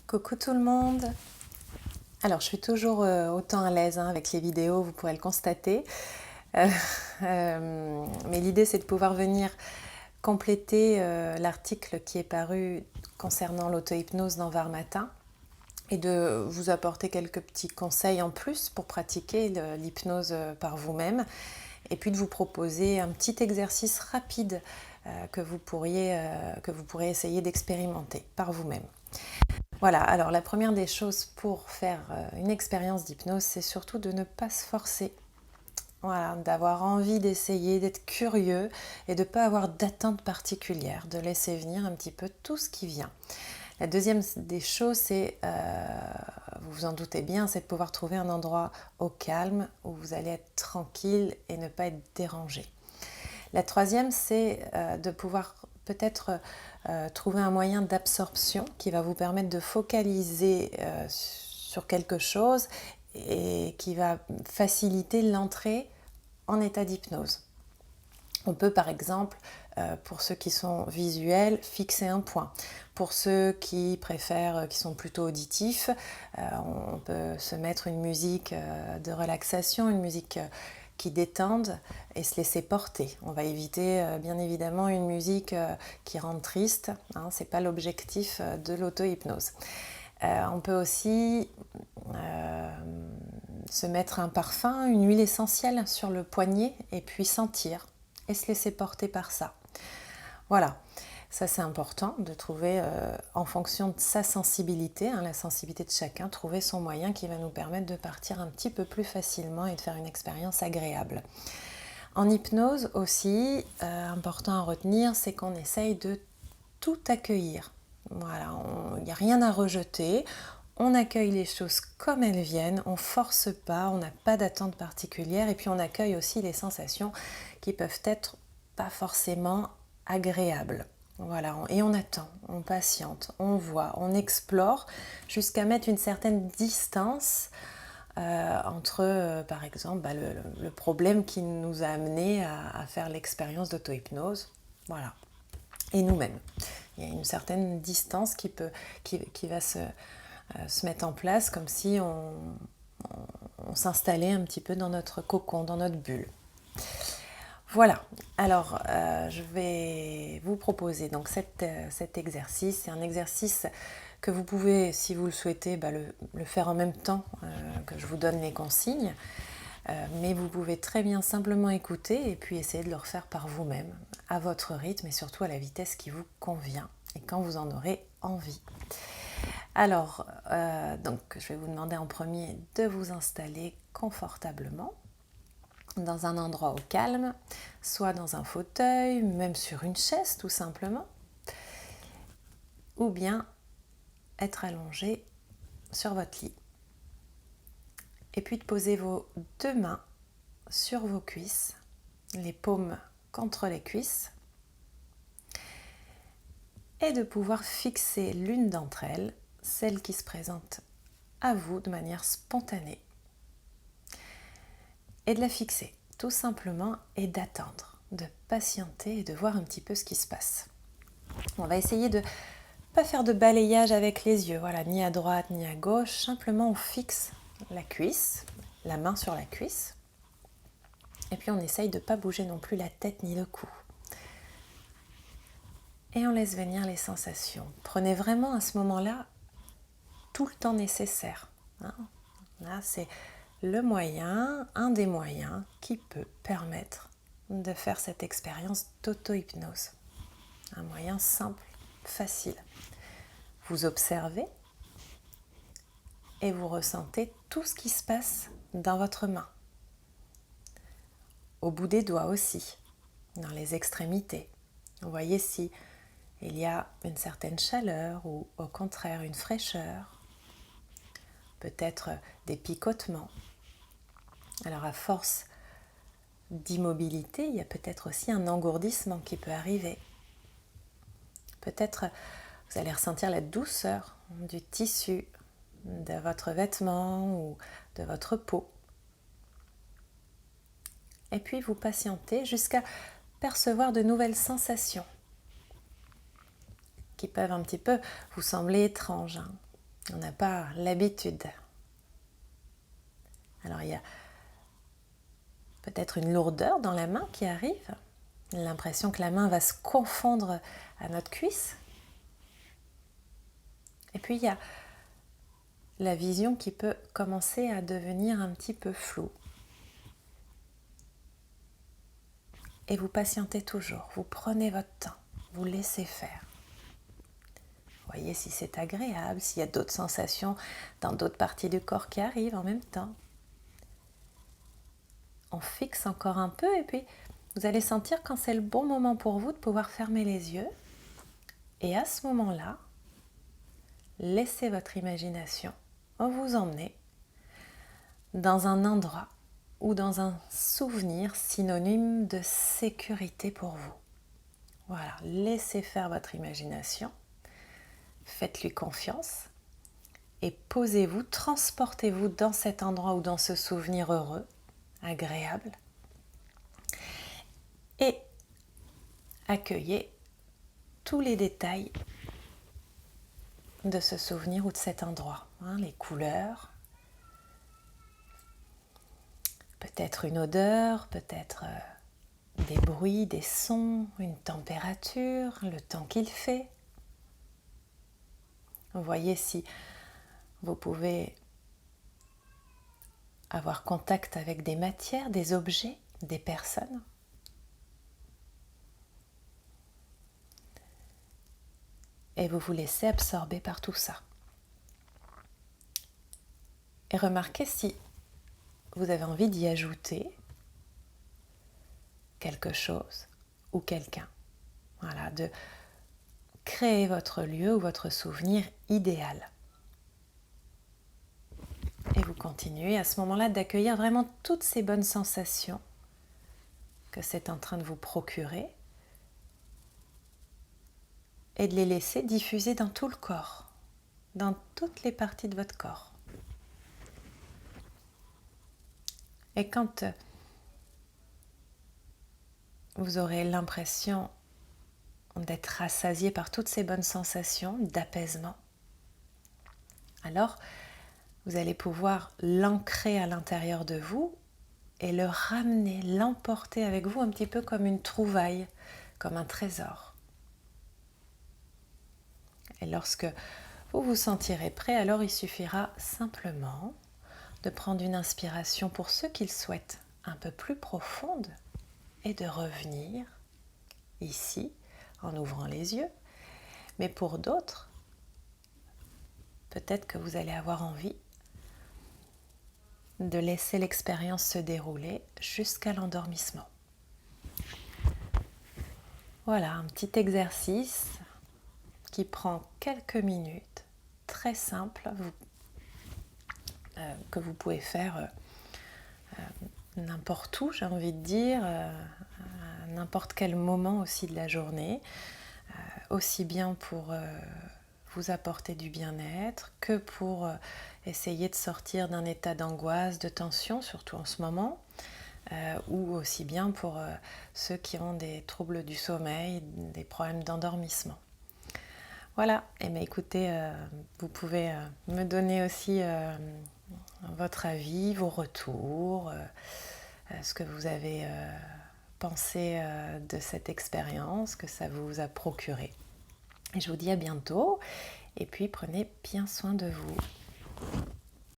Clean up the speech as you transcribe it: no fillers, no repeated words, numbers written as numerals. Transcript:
Coucou tout le monde. Alors je suis toujours autant à l'aise avec les vidéos, vous pourrez le constater. Euh, mais l'idée c'est de pouvoir venir compléter l'article qui est paru concernant l'auto-hypnose dans Var Matin et de vous apporter quelques petits conseils en plus pour pratiquer l'hypnose par vous-même et puis de vous proposer un petit exercice rapide que vous pourrez essayer d'expérimenter par vous-même. Voilà, alors la première des choses pour faire une expérience d'hypnose, c'est surtout de ne pas se forcer. Voilà, d'avoir envie d'essayer, d'être curieux et de ne pas avoir d'attente particulière, de laisser venir un petit peu tout ce qui vient. La deuxième des choses, c'est, vous vous en doutez bien, c'est de pouvoir trouver un endroit au calme où vous allez être tranquille et ne pas être dérangé. La troisième, c'est de pouvoir peut-être trouver un moyen d'absorption qui va vous permettre de focaliser sur quelque chose et qui va faciliter l'entrée en état d'hypnose. On peut par exemple, pour ceux qui sont visuels, fixer un point. Pour ceux qui préfèrent, qui sont plutôt auditifs, on peut se mettre une musique de relaxation, une musique qui détende et se laisser porter. On va éviter bien évidemment une musique qui rend triste, hein, c'est pas l'objectif de l'auto-hypnose. On peut aussi se mettre un parfum, une huile essentielle sur le poignet et puis sentir et se laisser porter par ça. Voilà, ça c'est important de trouver en fonction de sa sensibilité, hein, la sensibilité de chacun, trouver son moyen qui va nous permettre de partir un petit peu plus facilement et de faire une expérience agréable. En hypnose aussi, important à retenir, c'est qu'on essaye de tout accueillir. Voilà, il n'y a rien à rejeter. On accueille les choses comme elles viennent, on ne force pas, on n'a pas d'attente particulière et puis on accueille aussi les sensations qui peuvent être pas forcément agréables. Voilà, et on attend, on patiente, on voit, on explore jusqu'à mettre une certaine distance entre, par exemple, le problème qui nous a amené à faire l'expérience d'auto-hypnose. Voilà. Et nous-mêmes. Il y a une certaine distance qui va se mettre en place comme si on s'installait un petit peu dans notre cocon, dans notre bulle. Voilà, alors je vais vous proposer donc cet exercice. C'est un exercice que vous pouvez, si vous le souhaitez, le faire en même temps que je vous donne les consignes. Mais vous pouvez très bien simplement écouter et puis essayer de le refaire par vous-même, à votre rythme et surtout à la vitesse qui vous convient et quand vous en aurez envie. Alors, donc, je vais vous demander en premier de vous installer confortablement dans un endroit au calme, soit dans un fauteuil, même sur une chaise tout simplement, ou bien être allongé sur votre lit. Et puis de poser vos deux mains sur vos cuisses, les paumes contre les cuisses, et de pouvoir fixer l'une d'entre elles, celle qui se présente à vous de manière spontanée, et de la fixer tout simplement et d'attendre, de patienter et de voir un petit peu ce qui se passe. On va essayer de ne pas faire de balayage avec les yeux, voilà, ni à droite ni à gauche, simplement on fixe la cuisse, la main sur la cuisse, et puis on essaye de ne pas bouger non plus la tête ni le cou. Et on laisse venir les sensations. Prenez vraiment à ce moment-là tout le temps nécessaire. Hein. Là, c'est le moyen, un des moyens qui peut permettre de faire cette expérience d'auto-hypnose. Un moyen simple, facile. Vous observez et vous ressentez tout ce qui se passe dans votre main. Au bout des doigts aussi, dans les extrémités. Vous voyez si il y a une certaine chaleur ou au contraire une fraîcheur, peut-être des picotements. Alors à force d'immobilité, il y a peut-être aussi un engourdissement qui peut arriver. Peut-être vous allez ressentir la douceur du tissu de votre vêtement ou de votre peau. Et puis vous patientez jusqu'à percevoir de nouvelles sensations qui peuvent un petit peu vous sembler étranges. On n'a pas l'habitude. Alors il y a peut-être une lourdeur dans la main qui arrive, l'impression que la main va se confondre à notre cuisse. Et puis il y a la vision qui peut commencer à devenir un petit peu floue. Et vous patientez toujours, vous prenez votre temps, vous laissez faire. Voyez si c'est agréable, s'il y a d'autres sensations dans d'autres parties du corps qui arrivent en même temps. On fixe encore un peu et puis vous allez sentir quand c'est le bon moment pour vous de pouvoir fermer les yeux. Et à ce moment-là, laissez votre imagination vous emmener dans un endroit ou dans un souvenir synonyme de sécurité pour vous. Voilà, laissez faire votre imagination, faites-lui confiance et posez-vous, transportez-vous dans cet endroit ou dans ce souvenir heureux, agréable et accueillez tous les détails de ce souvenir ou de cet endroit, les couleurs, peut-être une odeur, peut-être des bruits, des sons, une température, le temps qu'il fait. Voyez si vous pouvez avoir contact avec des matières, des objets, des personnes. Et vous vous laissez absorber par tout ça. Et remarquez si vous avez envie d'y ajouter quelque chose ou quelqu'un. Voilà, de créer votre lieu ou votre souvenir idéal. Et vous continuez à ce moment-là d'accueillir vraiment toutes ces bonnes sensations que c'est en train de vous procurer et de les laisser diffuser dans tout le corps, dans toutes les parties de votre corps. Et quand vous aurez l'impression d'être rassasié par toutes ces bonnes sensations d'apaisement, alors vous allez pouvoir l'ancrer à l'intérieur de vous et le ramener, l'emporter avec vous un petit peu comme une trouvaille, comme un trésor. Et lorsque vous vous sentirez prêt, alors il suffira simplement de prendre une inspiration pour ceux qui le souhaitent un peu plus profonde et de revenir ici en ouvrant les yeux. Mais pour d'autres, peut-être que vous allez avoir envie de laisser l'expérience se dérouler jusqu'à l'endormissement. Voilà, un petit exercice qui prend quelques minutes, très simple, que vous pouvez faire n'importe où, j'ai envie de dire, à n'importe quel moment aussi de la journée, aussi bien pour vous apporter du bien-être que pour essayer de sortir d'un état d'angoisse, de tension, surtout en ce moment, ou aussi bien pour ceux qui ont des troubles du sommeil, des problèmes d'endormissement. Voilà, et bien écoutez, vous pouvez me donner aussi votre avis, vos retours, ce que vous avez pensé de cette expérience, que ça vous a procuré. Et je vous dis à bientôt, et puis prenez bien soin de vous.